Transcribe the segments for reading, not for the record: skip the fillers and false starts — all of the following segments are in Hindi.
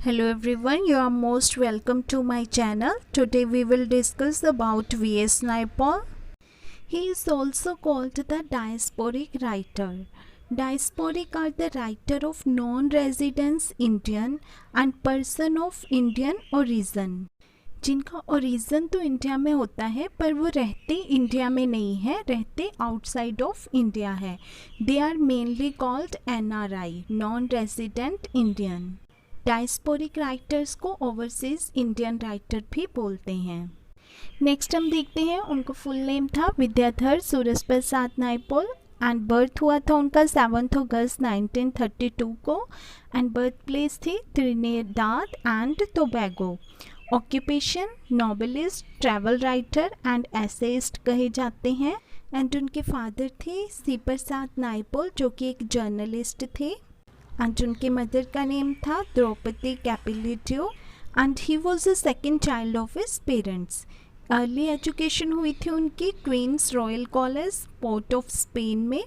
Hello everyone, you are most welcome to my channel. Today we will discuss about V.S. Naipaul. He is also called the diasporic writer. Diasporic are the writer of non-residence Indian and person of Indian origin. जिनका ओरिजिन तो इंडिया में होता है पर वो रहते इंडिया में नहीं है, रहते आउटसाइड ऑफ इंडिया है. They are mainly called NRI, non resident Indian. Diasporic writers को ओवरसीज इंडियन राइटर भी बोलते हैं. नेक्स्ट हम देखते हैं, उनको फुल नेम था विद्याधर सूरज प्रसाद नायपॉल एंड बर्थ हुआ था उनका 7 अगस्त 1932 को एंड बर्थ प्लेस थी Trinidad and Tobago. Occupation novelist, travel writer and essayist कहे जाते हैं. एंड उनके फादर थे सी प्रसाद नायपॉल जो कि एक जर्नलिस्ट थे. एंड उनके मदर का नेम था द्रौपदी कैपिलिटियो and he was the second child of his parents. Early education हुई थी उनकी Queen's Royal College Port of Spain में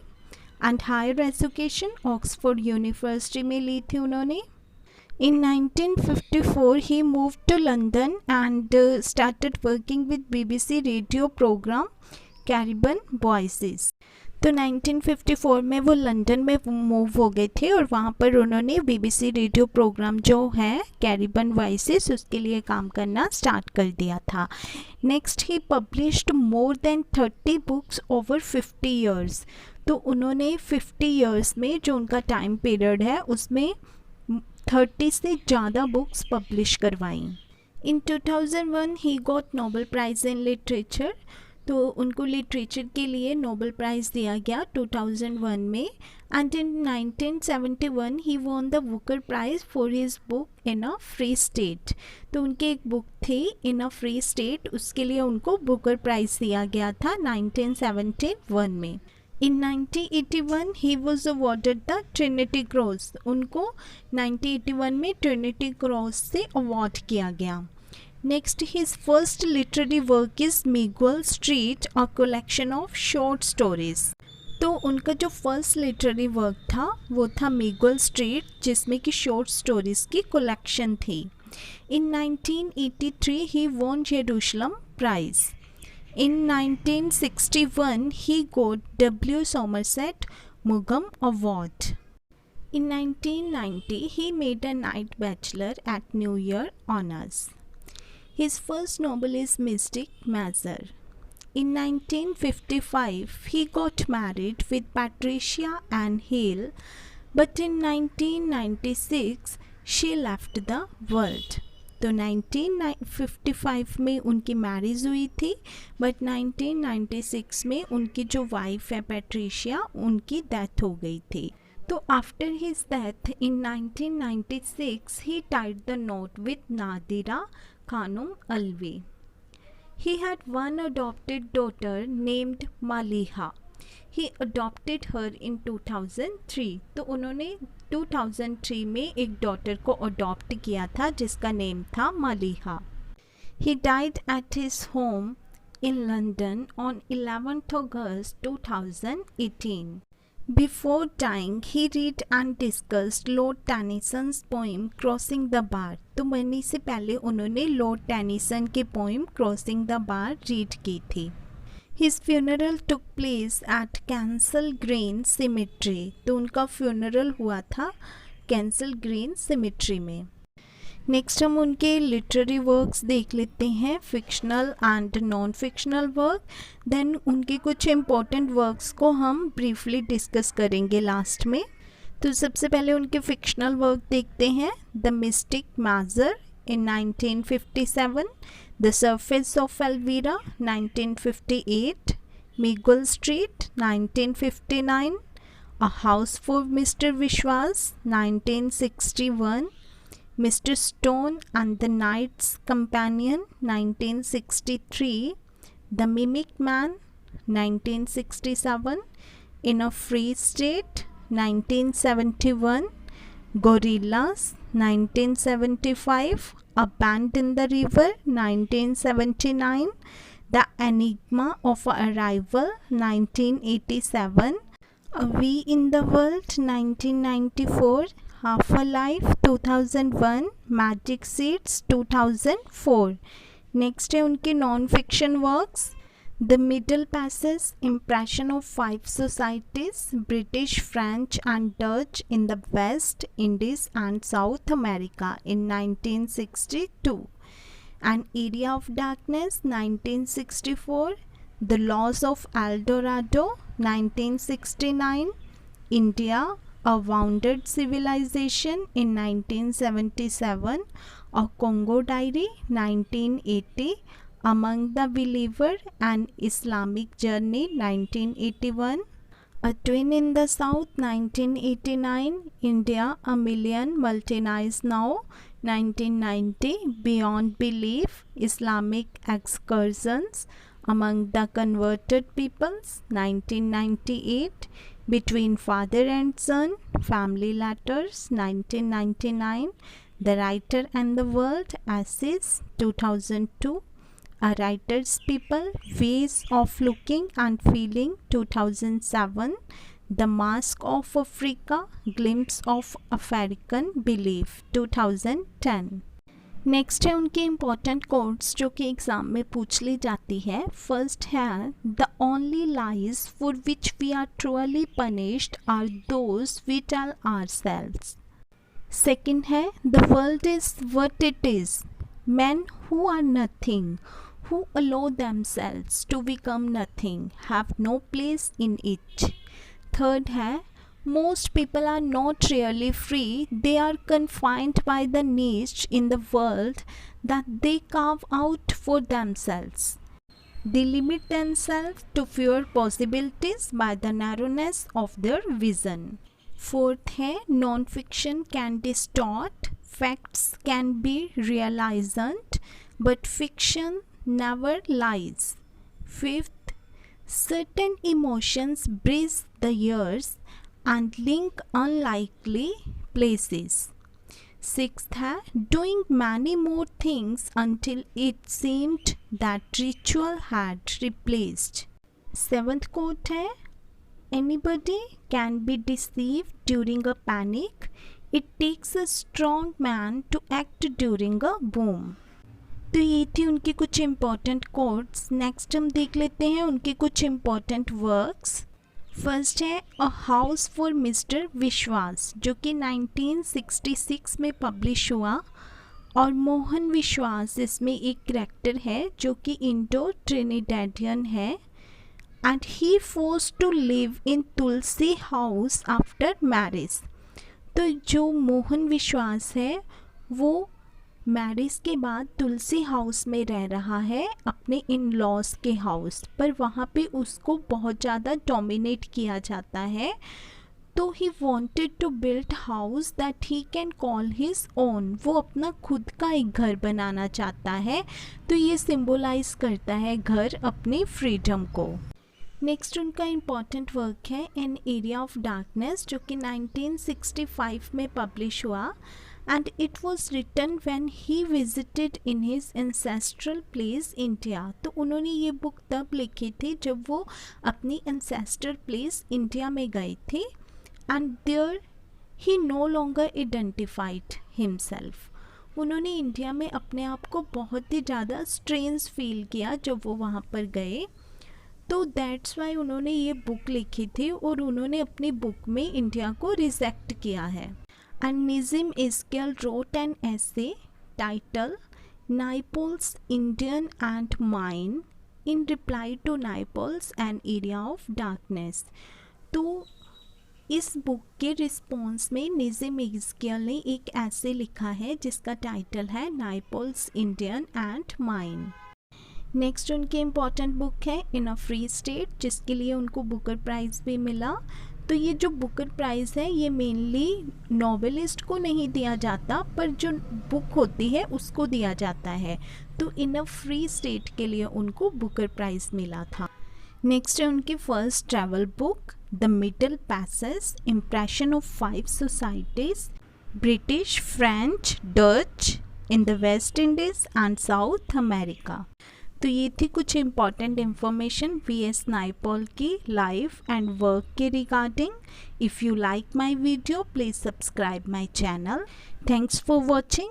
and higher education Oxford University में ली थी उन्होंने. In 1954 he moved to London and started working with BBC radio program Caribbean Voices. तो 1954 में वो लंदन में मूव हो गए थे और वहाँ पर उन्होंने BBC रेडियो प्रोग्राम जो है कैरिबन वॉइसेस उसके लिए काम करना स्टार्ट कर दिया था. Next he published more than 30 books over 50 years. तो उन्होंने 50 ईयर्स में जो उनका टाइम पीरियड है उसमें 30 से ज़्यादा बुक्स पब्लिश करवाई. इन 2001 he got Nobel prize in literature. तो उनको लिटरेचर के लिए नोबेल प्राइज़ दिया गया 2001 में. And in 1971 he won the Booker prize for his book in a free state. तो उनकी एक बुक थी इन अ फ्री स्टेट, उसके लिए उनको बुकर प्राइज़ दिया गया था 1971 में. In 1981 he was awarded the Trinity Cross. उनको 1981 में ट्रिनिटी क्रॉस से अवार्ड किया गया. Next his first literary work is Miguel Street, a collection of short stories. तो उनका जो फर्स्ट लिटरेरी वर्क था वो था मिगुएल स्ट्रीट जिसमें कि शॉर्ट स्टोरीज की कलेक्शन थी. इन 1983 he won Jerusalem Prize. In 1961, he got W. Somerset Maugham Award. In 1990, he made a night bachelor at New Year Honors. His first novel is Mystic Mazar. In 1955, he got married with Patricia Ann Hale, but in 1996, she left the world. तो 1955 में उनकी मैरिज हुई थी बट 1996 में उनकी जो वाइफ है पैट्रिशिया उनकी डेथ हो गई थी. तो after his death in 1996 he tied the knot with Nadira Khanam Alvi. He had one adopted daughter named Maliha. He adopted her in 2003. तो उन्होंने 2003 में एक डॉटर को अडॉप्ट किया था जिसका नेम था Maliha. He died at his home in London on 11 August 2018. Before dying he read and discussed Lord Tennyson's poem crossing the bar. तो मरने से पहले उन्होंने लॉर्ड टेनिसन की poem crossing the bar read की थी. His funeral took place at Kensal Green Cemetery. तो उनका फ्यूनरल हुआ था कैंसल ग्रीन सिमेट्री में. नेक्स्ट हम उनके लिटरेरी वर्क्स देख लेते हैं, fictional and non fictional work. Then उनके कुछ इम्पोर्टेंट वर्क्स को हम ब्रीफली डिस्कस करेंगे लास्ट में. तो सबसे पहले उनके फिक्शनल वर्क देखते हैं. द मिस्टिक माजर in 1957, The Surface of Elvira 1958, Miguel Street 1959, A House for Mr. Vishwas 1961, Mr. Stone and the Knight's Companion 1963, The Mimic Man 1967, In a Free State 1971, Gorillas 1975, A Band in the River 1979, The Enigma of Arrival 1987, A We in the World 1994, Half a Life 2001, Magic Seeds 2004. Next है उनके non fiction works, the middle passage, impression of 5 societies, British, French and Dutch in the West Indies and south America in 1962, an area of darkness 1964, the loss of L Dorado 1969, India A Wounded Civilization in 1977, A Congo Diary 1980, Among the Believer, An Islamic Journey 1981, A Twin in the South 1989, India A Million Multinies Now 1990, Beyond Belief, Islamic Excursions Among the Converted Peoples 1998, Between Father and Son, Family Letters 1999, The Writer and the World, Essays 2002, A Writer's People, Ways of Looking and Feeling 2007, The Mask of Africa, Glimpse of African Belief 2010. Next है उनके इम्पॉर्टेंट कोट्स जो कि एग्ज़ाम में पूछ ली जाती है. फर्स्ट है the only lies for which we are truly punished are those we tell ourselves. Second है the world is what it is, men who are nothing, who allow themselves to become nothing, have no place in it. Third है most people are not really free, they are confined by the niche in the world that they carve out for themselves. They limit themselves to fewer possibilities by the narrowness of their vision. Fourth है non-fiction can distort, facts can be realizant, but fiction never lies. Fifth, certain emotions bridge the years and link unlikely places. Sixth है doing many more things until it seemed that ritual had replaced. Seventh quote है anybody can be deceived during a panic, it takes a strong man to act during a boom. तो ये थी उनकी कुछ इम्पॉर्टेंट कोट्स. नेक्स्ट हम देख लेते हैं उनके कुछ इम्पॉर्टेंट वर्क्स. फर्स्ट है अ हाउस फॉर मिस्टर विश्वास जो कि 1966 में पब्लिश हुआ और मोहन विश्वास इसमें एक कैरेक्टर है जो कि इंडो ट्रिनिडेडियन है and he forced to live in Tulsi house after marriage. तो जो मोहन विश्वास है वो मैरिज के बाद तुलसी हाउस में रह रहा है अपने इन लॉज के हाउस पर. वहाँ पे उसको बहुत ज़्यादा डोमिनेट किया जाता है तो he wanted to build house that he can call his own. वो अपना खुद का एक घर बनाना चाहता है. तो ये सिंबलाइज करता है घर अपनी फ्रीडम को. नेक्स्ट उनका इम्पॉर्टेंट वर्क है एन एरिया ऑफ डार्कनेस जो कि 1965 में पब्लिश हुआ and it was written when he visited in his ancestral place India. तो उन्होंने ये बुक तब लिखी थी जब वो अपनी ancestral place इंडिया में गए थे and there he no longer identified himself. उन्होंने इंडिया में अपने आप को बहुत ही ज़्यादा स्ट्रेंज फील किया जब वो वहाँ पर गए. तो दैट्स वाई उन्होंने ये बुक लिखी थी और उन्होंने अपनी बुक में इंडिया को रिजेक्ट किया है. And Nizam Iskel wrote an essay titled Naipaul's Indian and Mine in reply to Naipaul's An Area of Darkness. तो इस बुक के रिस्पॉन्स में निज़म इस्केल ने एक ऐसे लिखा है जिसका टाइटल है नाइपॉल्स इंडियन एंड माइन. नेक्स्ट उनकी इम्पॉर्टेंट बुक है इन अ फ्री स्टेट जिसके लिए उनको बुकर प्राइज़ भी मिला. तो ये जो बुकर प्राइज़ है ये मेनली नॉवेलिस्ट को नहीं दिया जाता पर जो बुक होती है उसको दिया जाता है. तो इन अ फ्री स्टेट के लिए उनको बुकर प्राइज़ मिला था. नेक्स्ट है उनकी first travel book the middle passage, impression of 5 societies, British, French, Dutch in the West Indies and south America. तो ये थी कुछ इम्पॉर्टेंट इन्फॉर्मेशन वी.एस. नायपॉल की लाइफ एंड वर्क के regarding. If you like my video please subscribe my channel. Thanks for watching.